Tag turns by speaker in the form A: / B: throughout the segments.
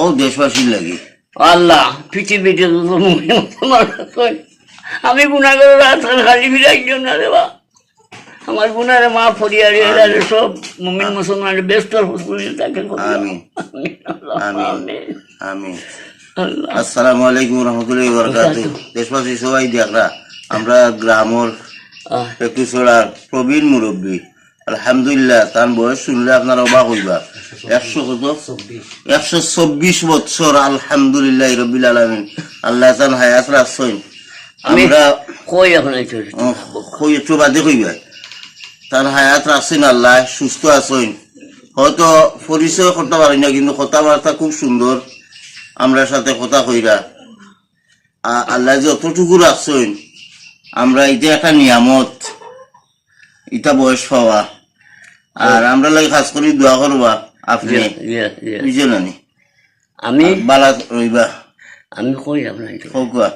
A: ও দেশবাসীর লাগে
B: আল্লাহ পৃথিবীতে আমি গুণাগার রাস্তার খালি ফিরাইও না রে বা আমার গুণারে মা ফরিয়ারে সব মুমিন মুসলমানের ব্যস্ত তাকে
A: আমিন আমিন আসসালামু আলাইকুম রহমতুল্লাহি ওয়া বারাকাতুহু। দেশবাসী সবাই দেখরা আমরা গ্রামের একটু চড়ার প্রবীণ মুরব্বী আলহামদুলিল্লাহ তার বয়স শুনলে আপনারা অবাক হইবা 124 বছর আলহামদুলিল্লাহ রব্বিল আলামিন আল্লাহ তান হায়াত রাখছেন। আমরা
B: কই এখন
A: কই একটু বাদে কইবা তার হায়াত রাখছেন আল্লাহ সুস্থ আছেন। হয়তো পরিচয় করতে পারি না কিন্তু কথাবার্তা খুব সুন্দর আমরা সাথে কথা কইরা আল্লাহ যে অতটুকু রাখছেন আমরা এটা একটা নিয়ামত এটা বয়স পাওয়া আর আমরা লাগে খাস করে দোয়া করবা আপনি বুঝে নানি
B: আমি
A: বালা রইবা
B: আমি কই আপনার
A: হোকা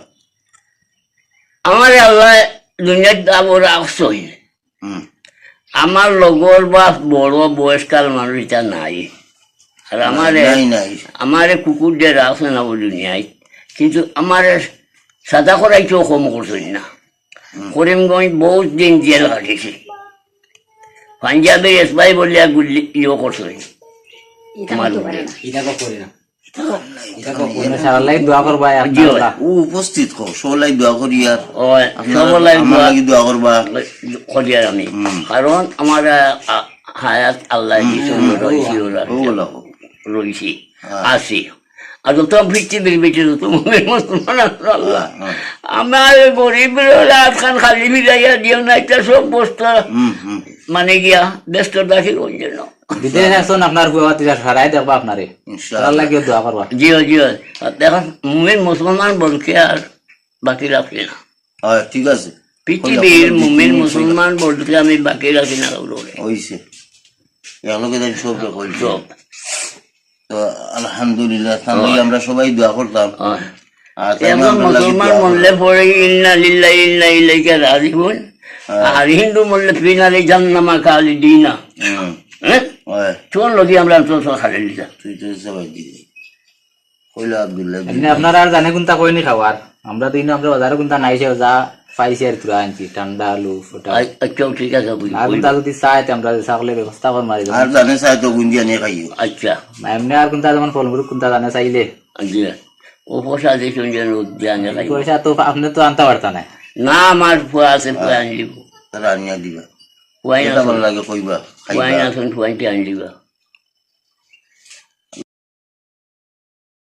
B: আমার আল্লাহ দুনিয়ার দাম রাখছই আমার লগর বা বড় বয়সকাল মানুষ এটা নাই আর আমারে কুকুর দিয়ে রাখছে না দুনিয়ায় কিন্তু আমার সাদা করাইতেও কম করছেন না করিমগঞ্জ বহুত দিন জেল কাটিছে পাঞ্জাবের এসবাই বলে গুলি ইয়ে করছে
A: উপস্থিত সবাই দোয়া করি আর দোয়া করবা
B: করিয়ার আমি কারণ আমার হায়াত আল্লাহ রয়েছি আছি আর যত পৃথিবীর বেঁচে যত মুসলমান আল্লাহ আমার গরিবের খান খালি মিলাইয়া দিও না একটা সব বস্তা মানে গিয়া ব্যস্ত রাখি ওই জন্য
C: বিদেশ আসুন আপনার সারাই দেখবো আপনারে লাগিয়ে দোয়া করবা
B: জিও জিও দেখুন মুমিন মুসলমান বলকে আর বাকি রাখি না
A: ঠিক আছে
B: পৃথিবীর মুমিন মুসলমান বলকে আমি বাকি রাখি না
A: হইছে সব সব তো আলহামদুলিল্লাহ তাহলে আমরা সবাই দোয়া করতাম
B: মুসলমান মরলে পরে ইন্না লিল্লাহি ইন্না ইলাইহি রাজিউন আর হিন্দু মরলে ফিনারে জান্নামা খালিদিনা চল লদি আমরা তো খালি লিখা
A: তুই তো সবাই দিবি কইলা আব্দুল্লাহ
C: আপনার আর জানে কোনটা কইনি খাওয়ার আমরা তো আমরা বাজারে কোনটা নাইছে যা পাইছি আর তুই আনছি ঠান্ডা আলু ফোটা
B: আচ্ছা ঠিক আছে
C: আর কোনটা যদি চাইতে আমরা সকলে ব্যবস্থা করে মারি
A: আর জানে চাই তো গুঞ্জিয়া নিয়ে খাইও
B: আচ্ছা
C: এমনি আর কোনটা যেমন ফলমূল কোনটা জানে চাইলে
B: আচ্ছা ও পয়সা দিয়েছেন যেন জানে
C: পয়সা তো আপনি তো আনতে পারতা না
B: না আমার ফুয়া আছে ফুয়া আনি দিব
A: তারা আনিয়া দিবা
B: ফুয়াই
A: ভালো লাগে কইবা
B: ফুয়াই না ফুয়াইতে আনি দিবা